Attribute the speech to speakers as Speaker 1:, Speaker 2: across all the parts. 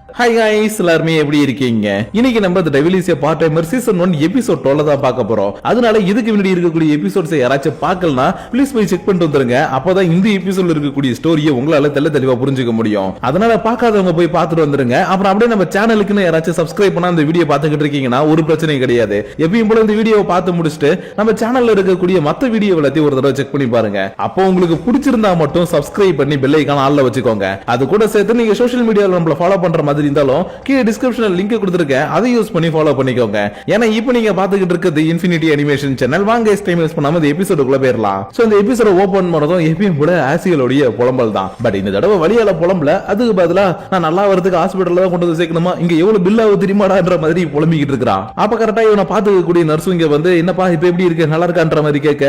Speaker 1: Hi guys எல்லாரும் எப்படி இருக்கீங்க? இன்னைக்கு நம்ம தி டெவிலிஸ் பார்ட் டைமர் சீசன் 1 எபிசோட் 12 தான் பார்க்க போறோம். அதனால இதுக்கு முன்னாடி இருக்கக்கூடிய எபிசோட்ஸ் யாராச்சும் பார்க்கலனா ப்ளீஸ் போய் செக் பண்ணிட்டு வந்துருங்க. அப்பதான் இந்த எபிசோட்ல இருக்கக்கூடிய ஸ்டோரியை உங்களால தெளிவா புரிஞ்சுக்க முடியும். அதனால பார்க்காதவங்க போய் பார்த்துட்டு வந்துருங்க. அப்புறம் அப்படியே நம்ம சேனலுக்கு யாராச்சும் சப்ஸ்கிரைப் பண்ணா இந்த வீடியோ பார்த்துக்கிட்டு இருக்கீங்கன்னா ஒரு பிரச்சனையும் கிடையாது. எப்பயும் போல இந்த வீடியோவை பார்த்து முடிச்சுட்டு நம்ம சேனல்ல இருக்கக்கூடிய மத்த வீடியோ எல்லாத்தையும் ஒரு தடவை செக் பண்ணி பாருங்க. அப்போ உங்களுக்கு பிடிச்சிருந்தா மட்டும் சப்ஸ்கிரைப் பண்ணி பெல் ஐகான் ஆல்ல வச்சுக்கோங்க. அது கூட சேர்த்து நீங்க சோஷியல் மீடியால நம்மள ஃபாலோ பண்ற மாதிரி இருந்தாலும் கீழே டிஸ்கிரிப்ஷன்ல லிங்க் கொடுத்திருக்கேன், அதை யூஸ் பண்ணி ஃபாலோ பண்ணிக்கோங்க. ஏன்னா இப்போ நீங்க பாத்துக்கிட்டு இருக்கிறது இன்ஃபினிட்டி அனிமேஷன் சேனல். வாங்க டைம் வேஸ்ட் பண்ணாம இந்த எபிசோடுக்குள்ள போயிரலாம். சோ இந்த எபிசோட ஓபன் பண்ணதும் எப்பயும் கூட ஆசியலோடைய புலம்பல் தான். பட் இந்த தடவை வழியால புலம்பல, அதுக்கு பதிலா நான் நல்லா வரதுக்கு ஹாஸ்பிடல்ல தான் கொண்டு வந்து சேர்க்கணுமா, இங்க எவ்வளவு பில் ஆகுது தெரியுமாடான்ற மாதிரி புலம்பிக்கிட்டு இருக்கான். அப்ப கரெக்டா இவனை பாத்துக்கக்கூடிய நர்ஸ் இங்க வந்து என்னப்பா இப்ப எப்படி இருக்கு, நல்லா இருக்கான்ற மாதிரி கேட்க,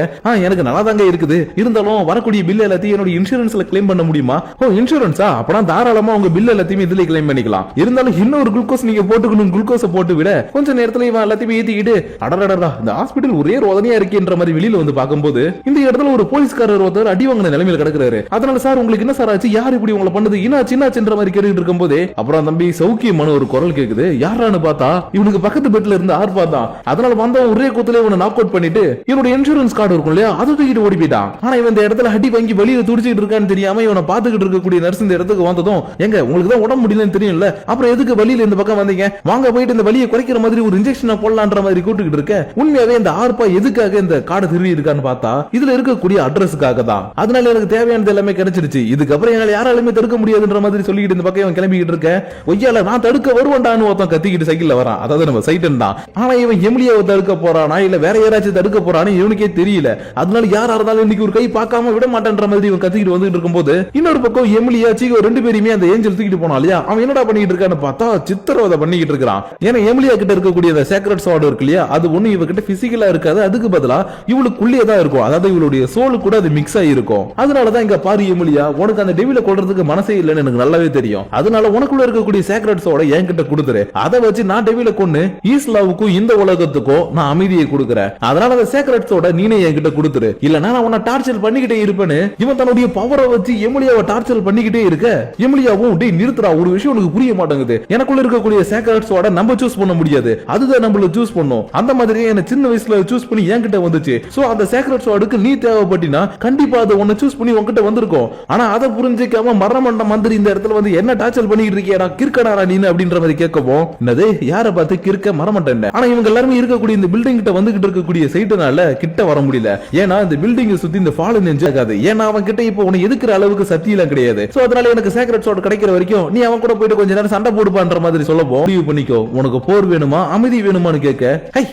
Speaker 1: எனக்கு நல்லா தாங்க இருக்குது, இருந்தாலும் வரக்கூடிய பில் எல்லாத்தையும் என்னோட இன்சூரன்ஸ்ல கிளைம் பண்ண முடியுமா? ஓ இன்சூரன்ஸா, அப்பனா தாராளமா உங்க பில் எல்லாத்தையும் இதுல கிளைம் பண்ணிக்கலாம். இருந்தாலும் இன்னொரு குளுக்கோஸ் நீங்க போட்டுக்கணும், குளுக்கோஸ் போட்டு விட கொஞ்ச நேரத்துல இவன் எல்லாத்தையும் ஏத்திக்கிட்டு அடடடா இந்த ஹாஸ்பிடல் ஒரே ரோதனையா இருக்குன்ற மாதிரி வெளியில வந்து பாக்கும்போது இந்த இடத்துல ஒரு போலீஸ்காரர் ஒருத்தர் அடி வாங்கின நிலைமையில கிடக்குறாரு. அதனால சார் உங்களுக்கு என்ன சார் ஆச்சு, யார் இப்படி உங்களை பண்ணது, என்னாச்சுன்ற மாதிரி கேட்டுட்டு இருக்கும்போது அப்புறம் தம்பி சௌக்கியமான ஒரு குரல் கேக்குது. யாரான்னு பார்த்தா இவனுக்கு பக்கத்து பெட்ல இருந்து ஆர்பா தான். அதனால வந்தவன் ஒரே கூத்துல இவனை நாக் அவுட் பண்ணிட்டு இவனோட இன்சூரன்ஸ் கார்டு இருக்கும் இல்லையா அதை தூக்கிட்டு ஓடி போயிட்டான். ஆனா இவன் இந்த இடத்துல அடி வாங்கி வெளியில துடிச்சிட்டு இருக்கான்னு தெரியாம இவனை பாத்துக்கிட்டு இருக்கக்கூடிய நர்ஸ் இந்த இடத்துக்கு வந்ததும், எங்க உங்களுக்கு தான் உடம்பு முடியலன்னு தெரியும்ல, அப்புறம் எதுக்கு வழியில இந்த பக்கம் வந்தீங்க, வாங்க போயிட்டு இந்த வலியை குறைக்கிற மாதிரி ஒரு இன்ஜெக்ஷன் போடலான்ற மாதிரி கூட்டிட்டு இருக்க. உண்மையாவே இந்த ஆர்பா எதுக்காக இந்த கார்டு திருடி இருக்கான்னு பார்த்தா இதுல இருக்கக்கூடிய அட்ரஸுக்காக தான். அதனால எனக்கு தேவையானது எல்லாமே கிடைச்சிருச்சு, இதுக்கப்புறம் எங்களை யாராலுமே தடுக்க முடியாதுன்ற மாதிரி சொல்லிக்கிட்டு இந்த பக்கம் இவன் கிளம்பிக்கிட்டு இருக்க. ஒய்யால நான் தடுக்க வருவேன்டான்னு ஒருத்தன் கத்திக்கிட்டு சைக்கிள்ல வரான். அதாவது நம்ம சைட்டன் தான். ஆனா இவன் எமிலியாவை தடுக்க போறானா இல்ல வேற யாராச்சும் தடுக்க போறானு இவனுக்கே தெரியல. அதனால யாரா இருந்தாலும் இன்னைக்கு ஒரு கை பார்க்காம விட மாட்டேன்ற மாதிரி இவன் கத்திக்கிட்டு வந்துட்டு இருக்கும்போது இன்னொரு பக்கம் எமிலியா சீகோ ரெண்டு பேருமே அந்த ஏஞ்சல் தூக்கிட்டு போனா இல்லையா, அவன் என்னடா பண்ணிட்டு இருக்கான்னு பார்த்தா சித்திரவதை பண்ணிக்கிட்டு இருக்கான். ஏன்னா எமிலியா கிட்ட இருக்கக்கூடிய அந்த சேக்ரெட் ஸ்வார்ட் இருக்கு இல்லையா, அது ஒண்ணு இவகிட்ட பிசிக்கலா இருக்காது, அதுக்கு பதிலா இவளுக்குள்ளே தான் இருக்கும். அதாவது இவளுடைய சோல் கூட அது மிக்ஸ் ஆகி இருக்கும். அதனாலதான் இங்க பாரு எமிலியா, உனக்கு அந்த டெவில கொல்றதுக்கு மனசே இல்லைன்னு எனக்கு நல்லாவே தெரியும். அதனால உனக்குள்ள இருக்கக்கூடிய சேக்ரெட் ஸ்வார்ட் என்கிட்ட கொடுத்துரு, அதை வச்சு நான் டெவில கொன்னு ஈஸ்லாவுக்கும் இந்த உலகத்துக்கும் நான் அமைதியை கொடுக்குறேன். அதனால அந்த சேக்ரெட் ஸ்வார்ட் நீனே என்கிட்ட கொடுத்துரு, இல்லனா நான் உன்னை டார்ச்சர் பண்ணிக்கிட்டே இருப்பேன்னு இவன் தன்னுடைய பவரை வச்சு எமிலியாவை டார்ச்சர் பண்ணிக்கிட்டே இருக்க. எமிலியாவும் டேய் நிறுத்துறா, ஒரு விஷயம் உனக்கு புரிய மாட்டேங்குது, எனக்குள்ள இருக்கக்கூடிய சேக்ரெட் ஸ்வார்ட் நம்ம சூஸ் பண்ண முடியாது, அதுதான் நம்மள சூஸ் பண்ணும். அந்த மாதிரி என்ன சின்ன வயசுல சூஸ் பண்ணி என்கிட்ட வந்துச்சு. சோ அந்த சேக்ரெட் ஸ்வார்டுக்கு நீ தேவைப்பட்டினா கண்டிப்பா அதை உன்னை சூஸ் பண்ணி உன்கிட்ட வந்திருக்கும். ஆனா அதை புரிஞ்சிக்காம மரணமண்ட மந்திரி இந்த இடத்துல வந்து என்ன டார்ச்சர் பண்ணிட்டு இருக்கியாடா, கிறுக்கடாரா நீ அப்படின்ற மாதிரி கேட்கவும், என்னது யாரை பார்த்து கிறுக்க மரமட்டேன். ஆனா இவங்க எல்லாரும் இருக்கக்கூடிய இந்த பில்டிங் கிட்ட வந்துகிட்டு இருக்கக்கூடிய சைட்டுனால கிட்ட வர முடியல. ஏன்னா இந்த பில்டிங் சுத்தி இந்த ஃபாலன் என்ஜாய் ஆகாது. ஏன்னா அவன் கிட்ட இப்போ உன்னை எதுக்குற அளவுக்கு சக்தியெல்லாம் கிடையாது. சோ அதனால எனக்கு சேக்ரெட் ஸ்வார்ட் கிடைக்கிற வரைக்கும் நீ அவன் கூட போயிட்டு கொஞ்ச நேரம் சண்டை போடுப்பான்ற மாதிரி சொல்லவும், முடிவு பண்ணிக்கோ, உனக்கு போர் வேணுமா அமைதி வேணுமான்னு கேட்க,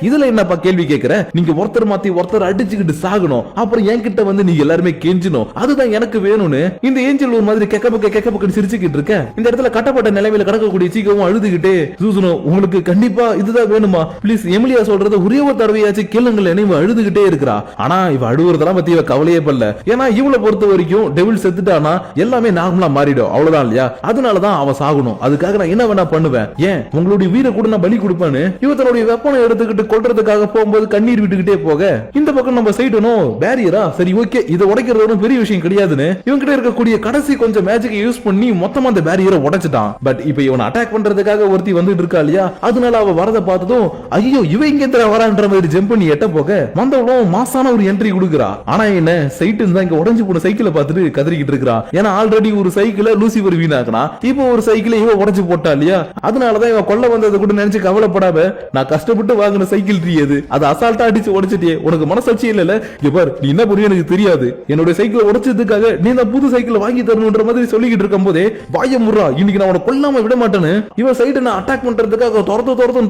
Speaker 1: இதுல என்னப்பா கேள்வி கேட்கிற, நீங்க ஒருத்தர் மாத்தி ஒருத்தர் அடிச்சுக்கிட்டு சாகணும், அப்புறம் என்கிட்ட வந்து நீங்க எல்லாருமே கெஞ்சணும், அதுதான் எனக்கு வேணும்னு இந்த ஏஞ்சல் ஒரு மாதிரி கெக்க சிரிச்சுக்கிட்டு இருக்க. இந்த இடத்துல கட்டப்பட்ட நிலைமையில கடக்கக்கூடிய சீக்கிரமும் அழுதுகிட்டே, சூசனோ உங்களுக்கு கண்டிப்பா இதுதான் வேணுமா, பிளீஸ் எமிலியா சொல்றது ஒரே ஒரு தடவையாச்சும் கேளுங்கள் இவ அழுதுகிட்டே இருக்கிறா. ஆனா இவ அழுவுறதெல்லாம் பத்தி இவ கவலையே படல. ஏன்னா இவளை பொறுத்த வரைக்கும் டெவில் செத்துட்டானா எல்லாமே நார்மலா மாறிடும், அவ்வளவுதான் இல்லையா. அதனாலதான் அவ சாகணும், அதுக்காக நான் என்ன வேணா பண்ணுவேன், ஏன் உங்களுடைய வீர கூட நான் பலி கொடுப்பேன்னு இவத்தனுடைய வெப்பனை எடுத்துக்கிட்டு கொல்றதுக்காக போகும்போது கண்ணீர் விட்டுக்கிட்டே போக, இந்த பக்கம் நம்ம சைட்டனும் பேரியரா சரி ஓகே இதை உடைக்கிறது பெரிய விஷயம் கிடையாதுன்னு இவங்கிட்ட இருக்கக்கூடிய கடைசி கொஞ்சம் மேஜிக் யூஸ் பண்ணி மொத்தமா அந்த பேரியரை உடைச்சிட்டான். பட் இப்ப இவன் அட்டாக் பண்றதுக்காக ஒருத்தி வந்துட்டு இருக்கா இல்லையா, அதனால அவ வரத பார்த்ததும் ஐயோ இவ இங்க வரான்ற மாதிரி ஜம்ப் பண்ணி எட்ட போக வந்தவளும் மாசான ஒரு என்ட்ரி கொடுக்குறா. ஆனா என்ன சைட்டன் தான் இங்க உடைஞ்சு போன சைக்கிளை பார்த்துட்டு கதறிக்கிட்டு இருக்கா. ஏன்னா ஆல்ரெடி ஒரு சைக்கிளை லூசிபர் வீணாக்குனா, இப்போ ஒரு சைக்கிளை இவ உடைச்சு போட்டா இல்லையா. அதனாலதான் இவன் கொல்ல வந்ததை கூட நினைச்சு கவலைப்படாம, நான் கஷ்டப்பட்டு வாங்கின சைக்கிள் ட்ரீ அது அசால்ட்டா அடிச்சு உடைச்சிட்டே, உனக்கு மனசாட்சி இல்ல, இவர் நீ என்ன புரியும் எனக்கு தெரியாது, என்னுடைய சைக்கிளை உடைச்சதுக்காக நீ தான் புது சைக்கிள் வாங்கி தரணுன்ற மாதிரி சொல்லிக்கிட்டு இருக்கும் போதே, வாய முறா இன்னைக்கு நான் உன கொல்லாம விட மாட்டேன்னு இவன் சைட்டனை அட்டாக் பண்றதுக்காக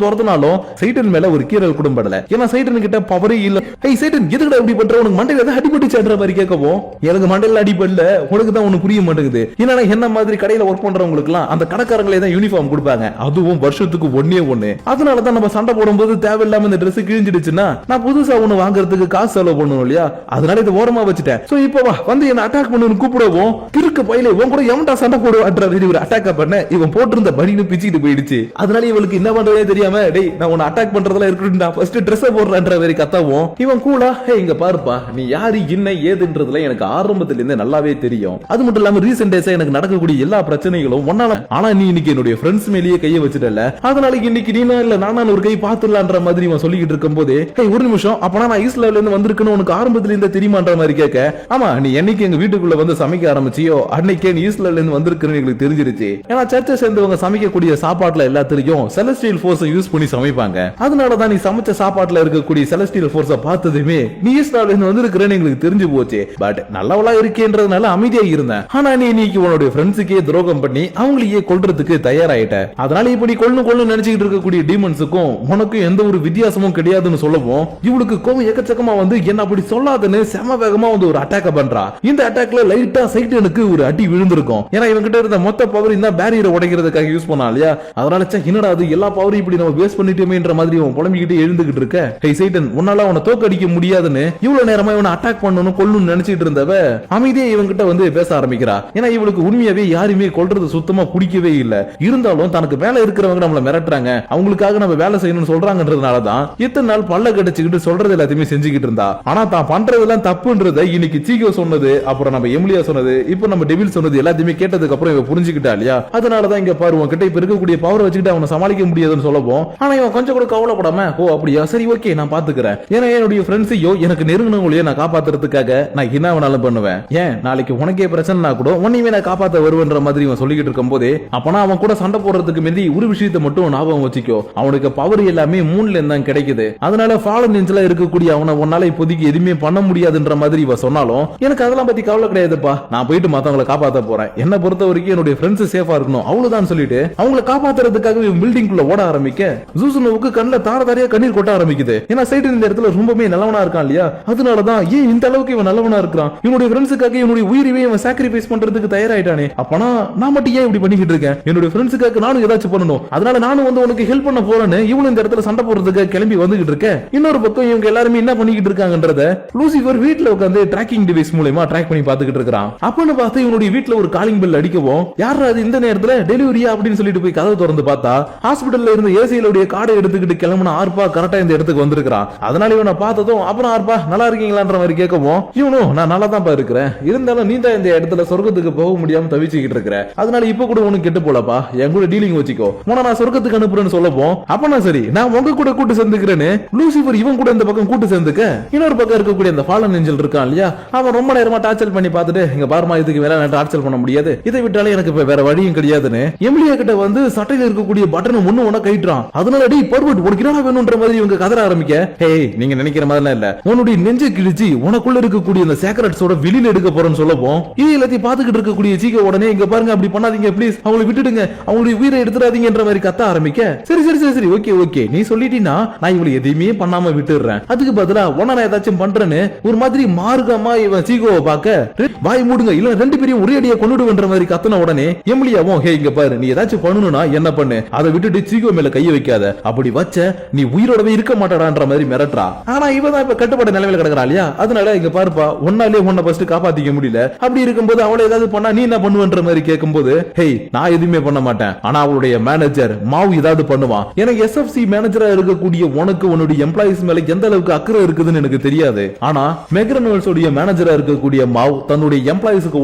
Speaker 1: துரத்துனாலும் சைட்டன் மேல ஒரு கீரல் கூட படல. ஏன்னா சைட்டன் கிட்ட பவரே இல்ல. ஏய் சைட்டன் எதுக்குடா இப்படி பண்ற, உனக்கு மண்டையில ஏதாவது அடிபட்டுச்சுன்ற மாதிரி கேட்கவும், எனக்கு மண்டையில அடிபடல, உனக்கு தான் ஒண்ணு புரிய மாட்டேங்குது. ஏன்னா என்ன மாதிரி கடையில ஒர்க் பண்றவங்களுக்கு எல்லாம் அந்த கடைக்காரங்களே தான் யூனிஃபார்ம் கொடுப்பாங்க, அதுவும் வருஷத்துக்கு ஒண்ணே. அதனாலதான் நம்ம சண்டை போடும்போது தேவையில்லாம இந்த Dress கிழிஞ்சிடுச்சுன்னா நான் புதுசா ஒண்ணு வாங்குறதுக்கு காசு செலவு பண்ணணும் இல்லையா, அதனால இதை ஓரமா வச்சுட்டேன். சோ இப்போ வா வந்து என்ன அட்டாக் பண்ணணும்னு கூப்பிடவும், கிறுக்கு பையில இவன் கூட எவன்டா சண்டை போடுவான்ற ஒரு அட்டாக் பண்ண இவன் போட்டிருந்த பனின்னு பிச்சுக்கிட்டு போயிடுச்சு. அதனால இவளுக்கு என்ன பண்றதே தெரியாம, டேய் நான் உன்னை அட்டாக் பண்றதுல இருக்கட்டும்டா ஃபர்ஸ்ட் Dress போடுறன்ற மாதிரி கத்தவும், இவன் கூலா ஹே இங்க பாருப்பா நீ யாரு என்ன ஏதுன்றதுல எனக்கு ஆரம்பத்துல இருந்து நல்லாவே தெரியும். அது மட்டும் இல்லாம ரீசென்ட் டேஸா எனக்கு நடக்கக்கூடிய எல்லா பிரச்சனைகளும் ஒன்னால, ஆனா நீ நீ இன்னைக்கு என்னுடைய ஃப்ரெண்ட்ஸ் மேலேயே கையை வச்சிட்டல, அதனால இன்னைக்கு நீனா இல்ல நானா ஒரு கை பாத்துடலான்ற மாதிரி இவன் சொல்லிக்கிட்டு இருக்கும் போது, ஒரு நிமிஷம், அப்பனா நான் ஈஸ்ட் லெவல்ல இருந்து வந்திருக்கேன்னு உனக்கு ஆரம்பத்துல இருந்து தெரியுமான்ற மாதிரி கேட்க, ஆமா நீ என்னைக்கு எங்க வீட்டுக்குள்ள வந்து சமைக்க ஆரம்பிச்சியோ அன்னைக்கே நீ ஈஸ்ட் லெவல்ல இருந்து வந்திருக்குன்னு எங்களுக்கு தெரிஞ்சிருச்சு. ஏன்னா சர்ச்சை சேர்ந்தவங்க சமைக்கக்கூடிய சாப்பாட்டுல எல்லாத்திலையும் செலஸ்டியல் ஃபோர்ஸை யூஸ் பண்ணி சமைப்பாங்க. அதனாலதான் நீ சமைச்ச சாப்பாட்டுல இருக்கக்கூடிய செலஸ்டியல் ஃபோர்ஸை பார்த்ததுமே நீ ஈஸ்ட் லெவல்ல இருந்து வந்திருக்கிறேன்னு எங்களுக்கு தெரிஞ்சு போச்சு. பட் நல்லவளா இருக்கேன்றதுனால அமைதியா இருந்தேன். ஆனா நீ இன்னைக்கு உன்னுடைய ஃப்ரெண்ட்ஸுக்கே துரோகம் பண்ணி அவங்களையே கொல்றதுக்கு தயாராயிட்ட. அதனால இப்ப நீ கொள்ளு நினைச்சுக்கிட்டு இருக்கக்கூடிய டீமன்ஸுக்கும் உனக்கும் எந்த ஒரு வித்தியாசமும் கிடையாதுன்னு சொல்லவும் இவளுக்கு கோவம் எக்கச்சக்கமா வந்து என்ன அப்படி சொல்லாதுன்னு செம வேகமா வந்து ஒரு அட்டாக் பண்றா. இந்த அட்டாக்ல லைட்டா சைட்டனுக்கு ஒரு அடி விழுந்திருக்கும். ஏன்னா இவங்க கிட்ட இருந்த மொத்த பவர் இந்த பேரியரை உடைக்கிறதுக்காக யூஸ் பண்ணா இல்லையா, அதனால என்னடா அது எல்லா பவரையும் இப்படி நம்ம வேஸ்ட் பண்ணிட்டோமேன்ற மாதிரி அவன் புலம்பிக்கிட்டு எழுந்துகிட்டு இருக்க. ஹே சைட்டன், உன்னால அவனை தோக்கடிக்க முடியாதுன்னு இவ்வளவு நேரமா இவனை அட்டாக் பண்ணணும் கொல்லணும்னு நினைச்சிட்டு இருந்தவ அமைதியா இவங்கிட்ட வந்து பேச ஆரம்பிக்கிறா. ஏன்னா இவளுக்கு உண்மையாவே யாருமே கொல்றது சுத்தமா பிடிக்கவே இல்ல. இருந்தாலும் தனக்கு வேலை இருக்கிறவங்க நம்மள மிரட்டுறாங்க, அவங்களுக்காக நம்ம வேலை செய்யணும்னு சொல்றாங்கன்றதுனாலதான் இத்தனை நாள் பல்ல கடிச்சுக்கிட்டு சொல்றது எல்லாத்தையுமே செஞ்சுக்கிட்டு இருந்தா. ஆனா தான் பண்றதெல்லாம் தப்புன்றத இன்னைக்கு சீகோ சொன்னது, அப்புறம் நம்ம எமிலியா சொன்னது, இப்போ நம்ம டெவில் சொன்னது எல்லாத்தையுமே கேட்டதுக்கு அப்புறம் இவன் புரிஞ்சுக்கிட்டா இல்லையா. அதனாலதான் இங்க பாரு உன்கிட்ட இப்ப இருக்கக்கூடிய பவர் வச்சுக்கிட்டு அவனை சமாளிக்க முடியாதுன்னு சொல்லவும், ஆனா இவன் கொஞ்சம் கூட கவலைப்படாம, ஓ அப்படியா சரி ஓகே நான் பாத்துக்கிறேன், ஏன்னா என்னுடைய ஃப்ரெண்ட்ஸையோ எனக்கு நெருங்கினவங்களையோ நான் காப்பாத்துறதுக்காக நான் என்ன வேணாலும் பண்ணுவேன், ஏன் நாளைக்கு உனக்கே பிரச்சனைனா கூட உன்னையுமே நான் காப்பாத்த வருவேன்ற மாதிரி இவன் சொல்லிக்கிட்டு இருக்கும் போதே, அப்பனா அவன் கூட சண்டை போடுறதுக்கு முந்தி ஒரு விஷயத்தை மட்டும் ஞாபகம் வச்சுக்கோ, அவனுக்கு பவர் எல்லாமே மூன்ல இருந்தா கிடைக்குது. அதனால ஃபாலன் ஏஞ்சலா இருக்கக்கூடிய அவனை உன்னால இப்போதைக்கு எதுவுமே பண்ண முடியாதுன்ற மாதிரி இவ சொன்னாலும் எனக்கு அதெல்லாம் பத்தி கவலை கிடையாதுப்பா, நான் போயிட்டு மத்தவங்களை காப்பாத்த போறேன், என்ன பொறுத்த வரைக்கும் என்னுடைய ஃப்ரெண்ட்ஸ் சேஃபா இருக்கணும் அவ்வளவுதான் சொல்லிட்டு அவங்களை காப்பாத்துறதுக்காக பில்டிங் குள்ள ஓட ஆரம்பிக்க ஜூசுனோவுக்கு கண்ணுல தாரதாரியா கண்ணீர் கொட்ட ஆரம்பிக்குது. ஏன்னா சைடு இந்த இடத்துல ரொம்பவே நல்லவனா இருக்கான் இல்லையா, அதனாலதான் ஏன் இந்த அளவுக்கு இவன் நல்லவனா இருக்கிறான், இவனுடைய ஃப்ரெண்ட்ஸுக்காக இவனுடைய உயிரிவே இவன் சாக்ரிஃபைஸ் பண்றதுக்கு தயாராயிட்டானே, அப்பனா நான் மட்டும் ஏன் இப்படி பண்ணிக்கிட்டு இருக்கேன், என்னுடைய ஃப்ரெண்ட்ஸுக்காக நானும் ஏதாச்சும் பண்ணணும், அதனால நானும் வந்து உனக்கு ஹெல்ப் பண்ண போறேன்னு இவனு இந்த இடத்துல சண்டை போடுறதுக்கு கிளம்பி வந்துகிட்டு இருக்க. இன்னொரு பக்கம் இவங்க எல்லாருமே என்ன பண்ணிக்கிட்டு இருக்காங்கன்றத லூசிஃபர் வீட்ல உட்கார்ந்து டிராக்கிங் டிவைஸ் மூலமா ட்ராக் பண்ணி பாத்துக்கிட்டு இருக்கான். அப்பன்னு பார்த்து இவனுடைய வீட்ல ஒரு காலிங் பெல் அடிக்கவும், யாரா அது இந்த நேரத்துல டெலிவரியா அப்படின்னு சொல்லிட்டு போய் கதவு திறந்து பார்த்தா ஹாஸ்பிடல்ல இருந்த ஏசியிலுடைய கார்டை எடுத்துக்கிட்டு கிளம்புன ஆர்பா கரெக்டா இந்த இடத்துக்கு வந்திருக்கான். அதனால இவனை பார்த்ததும் அப்புறம் ஆர்பா நல்லா இருக்கீங்களான்ற மாதிரி கேட்கவும், இவனும் நான் நல்லா தான் இருக்கிறேன், இருந்தாலும் நீ தான் இந்த இடத்துல சொர்க்கத்துக்கு போக முடியாம தவிச்சுக்கிட்டு இருக்கிற, அதனால இப்ப கூட உனக்கு கெட்டு போலப்பா, என் கூட டீலிங் வச்சுக்கோ, உன நான் சொர்க்கத்துக்கு அனுப்புறேன்னு சொல்லப்போம், அப்பனா சரி நான் உங்க கூட கூட்டு சேர்ந்துக்கிறேன்னு லூசிஃபர் இவன் கூட இந்த பக்கம் கூட்டு சேர்ந்துக்க. இன்னொரு பக்கம் இருக்கக்கூடிய அந்த ஃபாலன் ஏஞ்சல் இருக்கான் இல்லையா, அவன் ரொம்ப நேரமா டார்ச்சர் பண்ணி பார்த்துட்டு, இங்க பாருமா இதுக்கு வேற டார்ச்சர் பண்ண முடியாது, இதை விட்டாலே எனக்கு இப்ப வேற வழியும் கிடையாதுன்னு எமிலியா கிட்ட வந்து சட்டையில இருக்கக்கூடிய பட்டனை ஒண்ணு ஒண்ணா கைட்டுறான். அதனால டேய் பர்வட் உனக்கு என்ன வேணும்ன்ற மாதிரி இவங்க கதற ஆரம்பிக்க, ஹேய் நீங்க நினைக்கிற மாதிரிலாம் இல்ல, உன்னுடைய நெஞ்சை கிழிச்சு உனக்குள்ள இருக்கக்கூடிய அந்த சேக்ரெட்ஸோட வெளியில எடுக்க போறேன்னு சொல்லவும், இது எல்லாத்தையும் பாத்துக்கிட்டு இருக்கக்கூடிய சீக்க உடனே இங்க பாருங்க அப்படி பண்ணாதீங்க ப்ளீஸ், அவங்களை விட்டுடுங்க, அவங்களுடைய உயிரை எடுத்துறாதீங்கன்ற மாதிரி கத்த ஆரம்பிக்க, சரி சரி சரி சரி ஓகே ஓகே நீ சொல்லிட்டீனா நான் இவளை எதையுமே பண்ணாம விட்டுடுறேன், அதுக்கு பதிலா உன்ன நான் ஏதாச்சும் பண்றேன்னு ஒரு மாதிரி மார்க்கமா இவன் சீகோவை பார்க்க, வாய் மூடுங்க இல்ல ரெண்டு பேரையும் ஒரே அடியா கொண்டுடுவன்ற மாதிரி கத்தன உடனே எமிலியாவும், ஹே இங்க பாரு நீ ஏதாச்சும் பண்ணணும்னா என்ன பண்ணு, அதை விட்டுட்டு சீகோ மேல கைய வைக்காத, அப்படி வச்ச நீ உயிரோடவே இருக்க மாட்டாடான்ற மாதிரி மிரட்டுறா. ஆனா இவன் தான் இப்ப கட்டுப்பட்ட நிலைமையில கிடக்குறா இல்லையா, அதனால இங்க பாருப்பா உன்னாலே உன்னை ஃபர்ஸ்ட் காப்பாத்திக்க முடியல, அப்படி இருக்கும்போது அவளை ஏதாவது பண்ணா நீ என்ன பண்ணுவன்ற மாதிரி கேட்கும்போது, ஹே நான் எதுவுமே பண்ண மாட்டேன், ஆனா அவளுடைய மேனேஜர் மாவு ஏதாவது பண்ணுவான், எனக்கு எஸ்எஃப்சி மேனேஜரா இருக்கக்கூடிய உனக்கு உன்னுடைய எம்ப்ளாயிஸ் மேல எந்த அளவுக்கு அக்கறை இருக்குதுன்னு எனக்கு தெரியாது, ஆனா மெக்டொனால்ட்ஸ் உடைய மேனேஜரா இருக்கக்கூடிய மாவ் தன்னுடைய எம்ப்ளாயிஸ்க்கு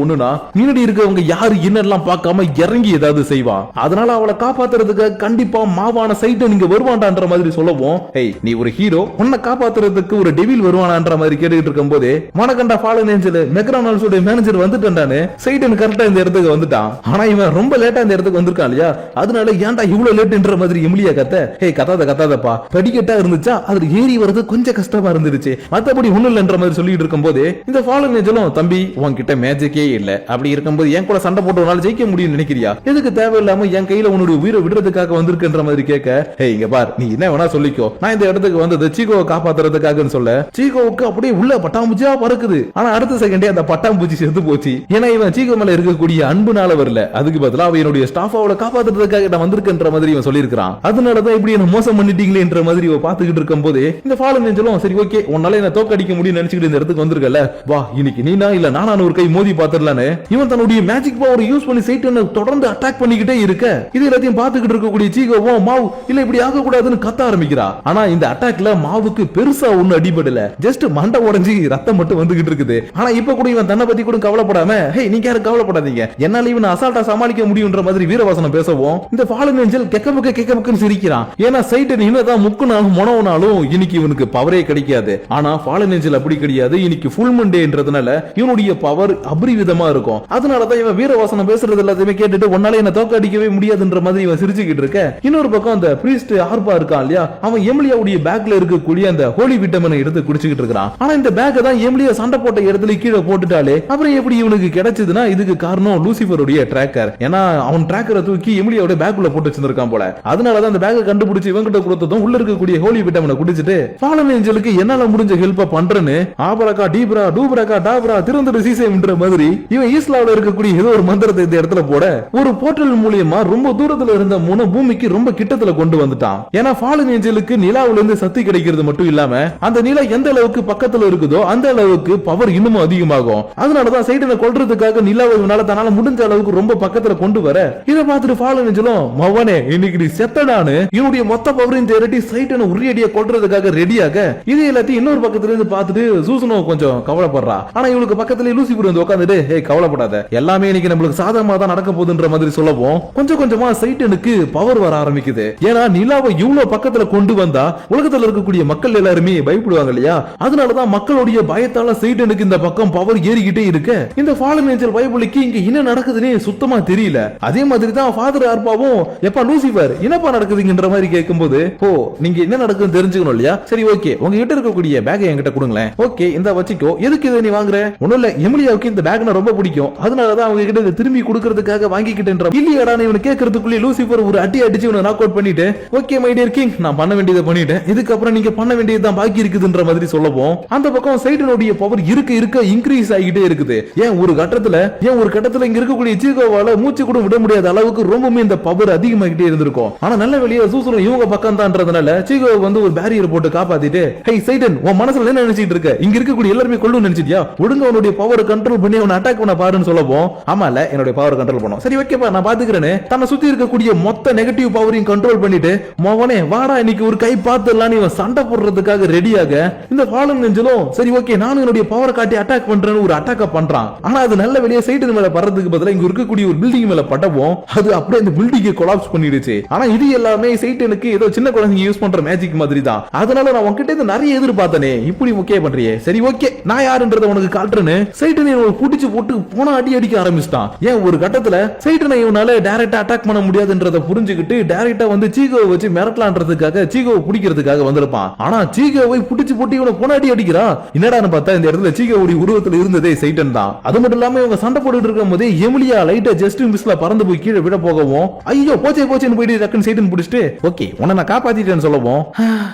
Speaker 1: ஒண்ணுனா முன்னாடி இருக்கவங்க யாரு என்னெல்லாம் பார்க்காம இறங்கி ஏதாவது செய்வான், அதனால அவளை காப்பாத்துறதுக்கு கண்டிப்பா மாவான சைட்டை நீங்க வருவான்டான்ற மாதிரி சொல்லவும், ஹேய் நீ ஒரு ஹீரோ உன்னை காப்பாத்துறதுக்கு ஒரு டெவில் வருவானான்ற மாதிரி கேட்டுக்கிட்டு இருக்கும் போதே மனக்கண்டா ஃபாலன் ஏஞ்சல் மெக்டொனால்ட்ஸ் உடைய மேனேஜர் வந்துட்டானே சைடன் கரெக்டா இந்த இடத்துக்கு வந்துட்டான். ஆனா இவன் ரொம்ப லேட்டா இந்த இடத்துக்கு வந்திருக்கான் இல்லையா, அதனால ஏன்டா இவ்வளவு லேட்ன்ற மாதிரி எமிலியா கத்த, ஹே கத்தாதப்பா படிக்கட்டா இருந்துச்சா அதுல ஏறி வரது கொஞ்சம் கஷ்டமா இருந்துருச்சு, மத்தபடி ஒண்ணு இல்லன்ற மாதிரி சொல்லிட்டு இருக்கும் போது இந்த ஃபாலன் ஏஞ்சலும், தம்பி உன்கிட்ட மேஜிக்கே இல்ல, அப்படி இருக்கும்போது என் கூட சண்டை போட்டு ஒரு நாள் ஜெயிக்க முடியும்னு நினைக்கிறியா, எதுக்கு தேவையில்லாம என் கையில உன்னுடைய உயிரை விடுறதுக்காக வந்திருக்குன்ற மாதிரி கேட்க, ஹே இங்க பார் நீ என்ன வேணா சொல்லிக்கோ, நான் இந்த இடத்துக்கு வந்தது சீகோவை காப்பாத்துறதுக்காக சொல்ல, சீகோவுக்கு அப்படியே உள்ள பட்டாம்பூச்சியா பறக்குது, ஆனா அடுத்த செகண்டே அந்த பட்டாம்பூச்சி செத்து போச்சு, ஏன்னா இவன் சீகோ மேல இருக்கக்கூடிய அன்புனால வரல, அதுக்கு பதிலா அவனுடைய ஸ்டாஃப் அவளை காப்பாத்துறதுக்காக நான் வந்திருக்கின்ற மாதிரி இவன் சொல்லியிருக்கான். அதனாலதான் இப்படி என்ன மோசம் பண்ணிட்டீங்களேன்ற மாதிரி இவ பாத்துக்கிட்டு இருக்கும் போது இந்த ஃபாலன் ஏஞ்சலும், சரி ஓகே உன்னால என்ன தோக்கடிக்க முடியும் நினைச்சுக்கிட்டு இந்த இடத்துக்கு வந்திருக்கல, வா இன்னைக்கு நீனா இல்ல நானான ஒரு கை மோதி பாத்துடலான்னு இவன் தன்னுடைய மேஜிக் பவர் யூஸ் பண்ணி சைட்டனை தொடர்ந்து அட்டாக் பண்ணிக்கிட்டே இருக்க, இது எல்லாத்தையும் பாத்துக்கிட்டு இருக்கக்கூடிய சீகோவும் மாவு இல்ல இப்படி ஆக கூடாதுன்னு கத்த ஆரம்பிக்கிறா. ஆனா இந்த அட்டாக்ல மாவுக்கு பெருசா ஒண்ணு அடிபடல, ஜஸ்ட் மண்டை உடைஞ்சு ரத்தம் மட்டும் வந்துகிட்டு இருக்குது. ஆனா இப்ப கூட இவன் தன்னை பத்தி கூட கவலைப்படாம, ஹே நீங்க யாரும் கவலைப்படாதீங்க, என்னால இவன் அசால்ட்டா சமாளிக்க முடியும்ன்ற மாதிரி வீரவாசனம் பேசவும் இந்த ஃபாலன் ஏஞ்சல் கெக்கமுக்குன்னு சிரிக்கிறான். ஏன்னா சைட்டன் என்னதான் முக்குனாலும் மொனவனாலும் இன்னைக்கு இவனுக்கு பவரே கிடைக்காது. ஆனா ஃபாலன் ஏஞ்சல் அப்படி கிடையாது. இன்னைக்கு ஃபுல் மண்டேன்றதுனால இவனுடைய பவர் அபரிவிதமா இருக்கும். அதனாலதான் இவன் வீரவாசனம் பேசுறது எல்லாத்தையுமே கேட்டுட்டு உன்னால என்ன தோக்க அடிக்கவே முடியாதுன்ற மாதிரி இவன் சிரிச்சுக்கிட்டு இருக்க. இன்னொரு பக்கம் அந்த பிரீஸ்ட் ஆர்பா இருக்கான் இல்லையா, அவன் எமிலியாவுடைய பேக்ல இருக்கக்கூடிய அந்த ஹோலி விட்டமினை எடுத்து குடிச்சுக்கிட்டு இருக்கான். ஆனா இந்த பேக் தான் எமிலியா சண்டை போட்ட இடத்துல கீழே போட்டுட்டாலே அப்புறம் எப்படி இவனுக்கு கிடைச்சதுன்னா இதுக்கு காரணம் லூசிபருடைய ட்ராக்கர். ஏன்னா அவன் ட்ராக்கரை தூக்கி எமிலியாவோட பேக்குள்ள போட்டு வச்சிருக்கான் போல. அதனாலதான் அந்த பேக்கை கண்டுபிடிச்சு இவங்கிட்ட கொடுத்ததும் உள்ள இருக்கக்கூடிய ஹோலி விட்டமினை குடிச்சிட்டு ஃபாலன் ஏஞ்சலுக்கு என்னால முடிஞ்ச ஹெல்ப் பண்றேன்னு ஆபரகா டீப்ரா டூப்ரகா டாப்ரா திறந்துடு சீசேம்ன்ற மாதிரி இவன் ஈஸ்லாவுல இருக்கக்கூடிய ஏதோ ஒரு மந்திரத்தை இந்த இடத்துல போட ஒரு போர்ட்டல் மூலியமா ரொம்ப தூரத்துல இருந்த மூணு பூமிக்கு ரொம்ப கிட்டத்துல கொண்டு வந்துட்டான். ஏன்னா ஃபாலன் ஏஞ்சலுக்கு நிலாவுல இருந்து சக்தி கிடைக்கிறது மட்டும் இல்லாம அந்த நிலா எந்த அளவுக்கு பக்கத்துல இருக்குதோ அந்த அளவுக்கு பவர் இன்னும் அதிகமாகும். அதனாலதான் சைடனை கொல்றதுக்காக நிலாவை தன்னால முடிஞ்ச அளவுக்கு ரொம்ப பக்கத்துல கொண்டு வர இதை பார்த்துட்டு ஃபாலன் ஏஞ்சலும் மவனே இன்னைக்கு நீ செத்தடான்னு இவனுடைய மொத்த பவரையும் திரட்டி சைடனை உரியடியா கொல்றதுக்காக ரெடியாக இது எல்லாத்தையும் இன்னொரு பக்கத்துல இருந்து பார்த்துட்டு சூசனோ கொஞ்சம் கவலைப்படுறா. ஆனா இவளுக்கு பக்கத்துல லூசிபர் வந்து உட்காந்துட்டு ஏய் கவலைப்படாத எல்லாமே இன்னைக்கு நம்மளுக்கு சாதகமா தான் நடக்க போகுதுன்ற மாதிரி சொல்லவும் கொஞ்சம் கொஞ்சமா சைட்டனுக்கு பவர் வர ஆரம்பிக்குது. ஏன்னா நிலாவை இவ்வளவு பக்கத்துல கொண்டு வந்தா உலகத்துல இருக்கக்கூடிய மக்கள் எல்லாருமே பயப்படுவாங்க இல்லையா, அதனாலதான் மக்களுடைய பயத்தால சைட்டனுக்கு இந்த பக்கம் பவர் ஏறிக்கிட்டே இருக்க இந்த ஃபாலன் ஏஞ்சல் பைபிளுக்கு இங்க என்ன நடக்குதுன்னு சுத்தமா தெரியல. அதே மாதிரி தான் ஃபாதர் ஆர்பாவும் எப்பா லூசிபர் என்னப்பா நடக்குதுங்கன்ற மாதிரி கேட்கும்போது ஓ நீங்க என்ன நடக்குதுன்னு தெரிஞ்சுக்கணும் இல்லையா, சரி ஓகே உங்ககிட்ட இருக்கக்கூடிய பேக்கை என்கிட்ட கொடுங்களேன். ஓகே இந்த வச்சுக்கோ, எதுக்கு இதை நீ வாங்குற? ஒண்ணும் இல்ல எமிலியாவுக்கு இந்த பேக்னா ரொம்ப பிடிக்கும் அதனாலதான் அவங்க கிட்ட இதை திரும்பி கொடுக்கறதுக்காக வாங்கிக்கிட்டேன்ற இல்லையாடா இவனை கேட்கறதுக்குள்ளே லூசிபர் ஒரு அடி அடிச்சு இவனை நாக் அவுட் பண்ணிட்டு ஓகே மை டியர் கிங் நான் பண்ண வேண்டியதை பண்ணிட்டேன் இதுக்கப்புறம் நீங்க பண்ண வேண்டியதுதான் பாக்கி இருக்குதுன்ற மாதிரி சொல்லவும் அந்த பக்கம் சைடனுடைய பவர் இருக்க இன்க்ரீஸ் ஆகிட்டே இருக்குது. ஏன் ஒரு கட்டத்துல இங்க இருக்கக்கூடிய சீகோவால மூச்சு கூட விட முடியாத அளவுக்கு ரொம்பவே இந்த பவர் அதிகமாகிட்டே இருந்திருக்கும். ஆனா நல்ல வெளியே சூசனம் இவங்க பக்கம் தான்றதுனால சீகோ வந்து ஒரு பேரியர் போட்டு காப்பாத்திட்டு ஹே சைடன் உன் மனசுல என்ன நினைச்சிட்டு இருக்க, இங்க இருக்கக்கூடிய எல்லாருமே கொள்ளு நினைச்சிட்டியா, ஒழுங்க அவனுடைய பவர் கண்ட்ரோல் பண்ணி அவனை அட்டாக் பண்ண பாருன்னு சொல்லவும் ஆமா இல்ல என்னுடைய பவர் கண்ட்ரோல் பண்ணும் சரி ஓகேப்பா நான் பாத்துக்கிறேன்னு தன்னை சுத்தி இருக்கக்கூடிய மொத்த நெகட்டிவ் பவரையும் கண்ட்ரோல் பண்ணிட்டு மோவனே வாடா இன்னைக்கு ஒரு கை பார்த்துடலாம் இவன் சண்டை போடுறதுக்காக ரெடியாக இந்த ஃபாலன் ஏஞ்சலும் சரி ஓகே நானும் என்னுடைய பவர் காட்டி அட்டாக் பண்றேன்னு ஒரு அட்டாக் பண்றான். ஆனா அது நல்ல வெளியே சைடு மேல பறதுக்கு பதிலா இங்க இருக்கக்கூடிய ஒரு பில்டிங் மேல பட்டவும் அது அப்படியே அந்த பில்டிங்கை கொலாப்ஸ் பண்ணிடுச்சு. ஆனா இது எல்லாமே சைட்டனுக்கு ஏதோ சின்ன குழந்தைங்க யூஸ் பண்ற மேஜிக் மாதிரி தான். அதனால நான் உன்கிட்ட இருந்து நிறைய எதிர்பார்த்தனே இப்படி முக்கிய பண்றியே சரி ஓகே நான் யாருன்றத உனக்கு காட்டுறேன்னு சைட்டனை புடிச்சு போட்டு போன அடி அடிக்க ஆரம்பிச்சிட்டான். ஏன் ஒரு கட்டத்துல சைட்டனை இவனால டைரக்டா அட்டாக் பண்ண முடியாதுன்றத புரிஞ்சுக்கிட்டு டைரக்டா வந்து சீகோவை வச்சு மிரட்டலான்றதுக்காக சீகோவை பிடிக்கிறதுக்காக வந்திருப்பான். ஆனா சீகோவை புடிச்சு போட்டு இவனை போன அடி அடிக்கிறான். என்னடான்னு பார்த்தா இந்த இடத்துல சீகோவுடைய உருவத்துல இருந்ததே சைட்டன் தான். அது மட்டும் இல்லாம இவங்க சண்டை போட்டுட்டு இருக்கும் போதே எமிலியா லைட்டா ஜஸ்ட் மிஸ்ல பறந்து போய் கீழே விட போகவும் ஐயோ போச்சேன்னு போயிட்டு டக்குன்னு சைட்டன் பிடிச்சிட்டு ஓகே உன்னை நான் காப்பாத்திட்டேன்னு சொல்லவும்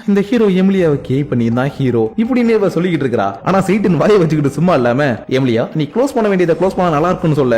Speaker 1: இந்த ஹீரோ எமிலியாவை கே பண்ணியிருந்தான் ஹீரோ இப்படின்னு இவ சொல்லிக்கிட்டு இருக்கா. ஆனா சைட்டன் வாயை வச்சுக்கிட்டு சும்மா இல்லாம எமிலியா நீ க்ளோஸ் பண்ண வேண்டியதை க்ளோஸ் பண்ணா நல்லா இருக்கும்னு சொல்ல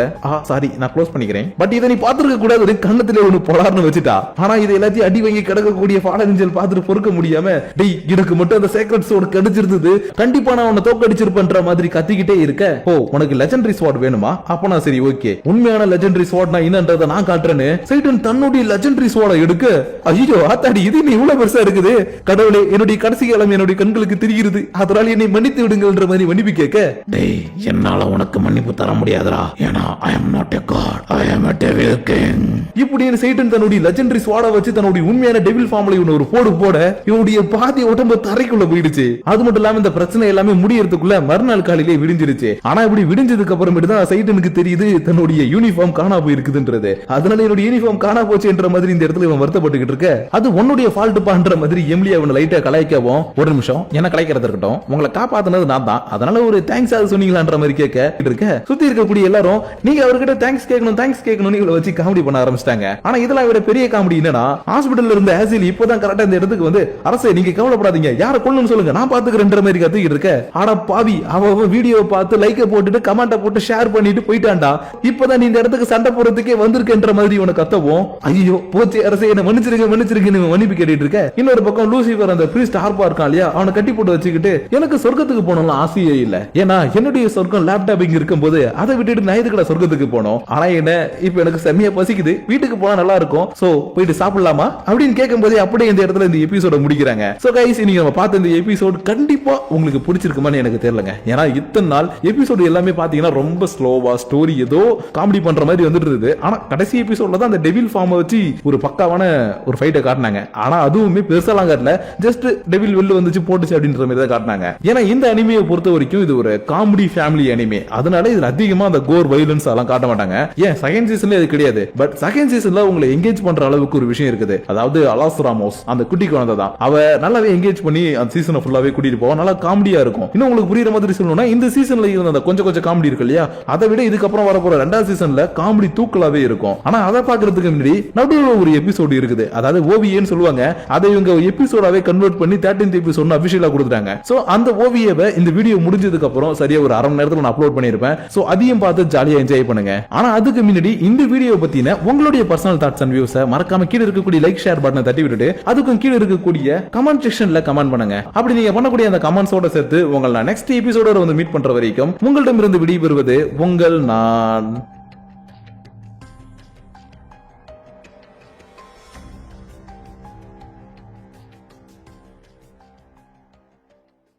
Speaker 1: சாரி நான் க்ளோஸ் பண்ணிக்கிறேன் பட் இதை நீ பாத்துருக்க கூடாது கண்ணத்துல ஒண்ணு போலார்னு வச்சுட்டா. ஆனா இது எல்லாத்தையும் அடி வாங்கி கிடக்கக்கூடிய ஃபாலன் ஏஞ்சல் பார்த்துட்டு பொறுக்க முடியாம டேய் எனக்கு மட்டும் அந்த சீக்ரெட் ஸ்வார்ட் கிடைச்சிருந்தது கண்டிப்பா நான் உன்னை தோக்கடிச்சிருப்பேன்ற மாதிரி கத்திக்கிட்டே இருக்க ஓ உனக்கு லெஜெண்டரி ஸ்வார்ட் வேணுமா அப்பனா சரி ஓகே உண்மையான லெஜெண்டரி ஸ்வார்ட்னா என்னன்றதை நான் காட்டுறேன்னு சைட்டன் தன்னுடைய லெஜெண்டரி ஸ்வார்டை எடுக்க ஐயோ ஆத்தாடி இது நீ இவ்வளவு பெருசா இருக்குது கடவுளே என்னுடைய கடைசி காலம் என்னுடைய கண்களுக்கு தெரிகிறது அதனால என்னை மன்னித்து விடுங்கன்ற மாதிரி மன்னிப்பு கேட்க டேய் என்னால உனக்கு மன்னிப்பு தர முடியாதுடா ஏனா I am not a god I am a devil king இப்படின்னு சைட்டன் தன்னுடைய லெஜெண்டரி ஸ்வார்டை வச்சு தன்னுடைய உண்மையான டெவில் ஃபார்ம்ல இவன் ஒரு போட இவனுடைய பாதி உடம்பு தரைக்குள்ள போயிடுச்சு. அது மட்டும் இல்லாம இந்த பிரச்சனை எல்லாமே முடியறதுக்குள்ள மறுநாள் காலையிலே விடிஞ்சிருச்சு. ஆனா இப்படி விடிஞ்சதுக்கு அப்புறமேட்டு தான் சைட்டனுக்கு தெரியுது தன்னுடைய யூனிஃபார்ம் காணா போயிருக்குதுன்றது. அதனால என்னுடைய யூனிஃபார்ம் காணா போச்சுன்ற மாதிரி இந்த இடத்துல இவன் வருத்தப்பட்டுக்கிட்டு இருக்க அது உன்னுடைய ஃபால்ட் பண்ற மாதிரி எமிலியா அவனை லைட்டா கலாய்க்கவும் ஒரு நிமிஷம் என்ன கலாய்க்கிறது இருக்கட்டும் உங்களை காப்பாத்தினது நான் தான் அதனால ஒரு தேங்க்ஸ் ஆக சொன்னீங்களான்ற மாதிரி கேட்க இருக்க சுத்தி இருக்கக்கூடிய எல்லாரும் நீங்க அவர்கிட்ட தேங்க்ஸ் கேட்கணும் இவளை வச்சு காமெடி பண்ண ஆரம்பிச்சிட்டாங்க. ஆனா இதெல்லாம் விட பெரிய காமெடி என்னன்னா ஹாஸ்பிடல்ல இருந்த ஆசில் இப்பதான் கரெக்டா இந்த இடத்துக்கு வந்து அரசே நீங்க கவலைப்படாதீங்க யார கொல்லணும்னு சொல்லுங்க நான் பாத்துக்கிறேன்ற மாதிரி கத்திக்கிட்டு இருக்க. ஆனா பாவி அவ வீடியோ பார்த்து லைக்க போட்டுட்டு கமெண்ட போட்டு ஷேர் பண்ணிட்டு போயிட்டான்டா. இப்பதான் நீ இந்த இடத்துக்கு சண்டை போறதுக்கே வந்திருக்கேன்ற மாதிரி இவனை கத்தவும் ஐயோ போச்சு அரசே என்ன மன்னிச்சிருக்கேன்னு மன்னிப்பு கேட்டுட்டு இருக்க. இன்னொரு பக்கம் லூசிபர் அந்த பிரீஸ்ட் ஆர்பா இருக்கான் இல்லையா அவனை கட்டி போட்டு வச்சுக்கிட்டு எனக்கு சொர்க்கத்துக்கு போனோம்னு ஆசையே இல்ல ஏன்னா என்னுடைய சொர்க்கம் லேப்டாப்பிங் இருக்கும் போது அதை விட்டுட்டு நான் எதுக்குடா சொர்க்கத்துக்கு போனோம் ஆனா என்ன இப்ப எனக்கு செம்மையா பசிக்குது வீட்டுக்கு போனா நல்லா இருக்கும் சோ போயிட்டு சாப்பிடலாமா அப்படின்னு கேட்கும் போதே அப்படியே இந்த இடத்துல இந்த எபிசோட முடிக்கிறாங்க. சோ கைஸ் நீங்க நம்ம பார்த்த இந்த எபிசோட் கண்டிப்பா உங்களுக்கு பிடிச்சிருக்குமான்னு எனக்கு தெரியலங்க. ஏன்னா இத்தனை நாள் எபிசோடு எல்லாமே பாத்தீங்கன்னா ரொம்ப ஸ்லோவா ஸ்டோரி ஏதோ காமெடி பண்ற மாதிரி வந்துட்டு இருந்தது. ஆனா கடைசி எபிசோட்ல தான் அந்த டெவில் ஃபார்மை வச்சு ஒரு பக்காவான ஒரு ஃபைட்டை காட்டினாங்க. ஆனா அதுவுமே பெருசாலாம் காட்டல, ஜஸ்ட் டெவில் வெளில வந்துச்சு போட்டுச்சு அப்படின்ற மாதிரி தான் காட்டினாங்க. ஏன்னா இந்த அனிமையை பொறுத்த வரைக்கும் இது ஒரு காமெடி ஃபேமிலி அனிமே, அதனால இதுல அதிகமா அந்த கோர் வயலன்ஸ் எல்லாம் காட்ட மாட்டாங்க. ஏன் செகண்ட் சீசன்ல இது கிடையாது, பட் செகண்ட் சீசன்ல உங்களை எங்கேஜ் பண்ற அளவுக்கு ஒரு விஷயம் இருக்குது. அதாவது அலாஸ் ராமோஸ் அந்த குட்டி குழந்தை தான், அவ நல்லாவே எங்கேஜ் பண்ணி அந்த சீசனை ஃபுல்லாவே கூட்டிட்டு போவா, நல்லா காமெடியா இருக்கும். இன்னும் உங்களுக்கு புரியுற மாதிரி சொல்லணும்னா இந்த சீசன்ல இருந்த அந்த கொஞ்சம் காமெடி இருக்கு இல்லையா, அதை விட இதுக்கப்புறம் வரப்போற ரெண்டாவது சீசன்ல காமெடி தூக்கலாவே இருக்கும். ஆனா அதை பாக்குறதுக்கு முன்னாடி நடுவுல ஒரு எபிசோடு இருக்குது, அதாவது ஓவியன்னு சொல்லுவாங்க, அதை இவங்க எபிசோடாவே கன்வெர்ட் பண்ணி 13th எபிசோட் அபிஷியலா கொடுத்துட்டாங்க. சோ அந்த ஓவியவை இந்த வீடியோ முடிஞ்சதுக்கு அப்புறம் சரியா ஒரு அரை மணி நேரத்துல நான் அப்லோட் பண்ணிருப்பேன். சோ அதையும் பார்த்து ஜாலியா என்ஜாய் பண்ணுங்க. ஆனா அதுக்கு முன்னாடி இந்த வீடியோ பத்தின உங்களுடைய பர்சனல் தாட்ஸ் அண்ட் வியூஸ் மறக்காம கீழ இருக்கக்கூடிய லைக் ஷேர் பட்டனை தட்டி விட்டுட்டு அதுக்கும் கீழ இருக்கக்கூடிய கமெண்ட் செக்ஷன்ல கமெண்ட் பண்ணுங்க. அப்படி நீங்க பண்ணக்கூடிய அந்த கமெண்ட்ஸோட சேர்த்து உங்களை நான் நெக்ஸ்ட் எபிசோட வந்து மீட் பண்ற வரைக்கும் உங்களிடமிருந்து விடைபெறுவது உங்கள் நான்.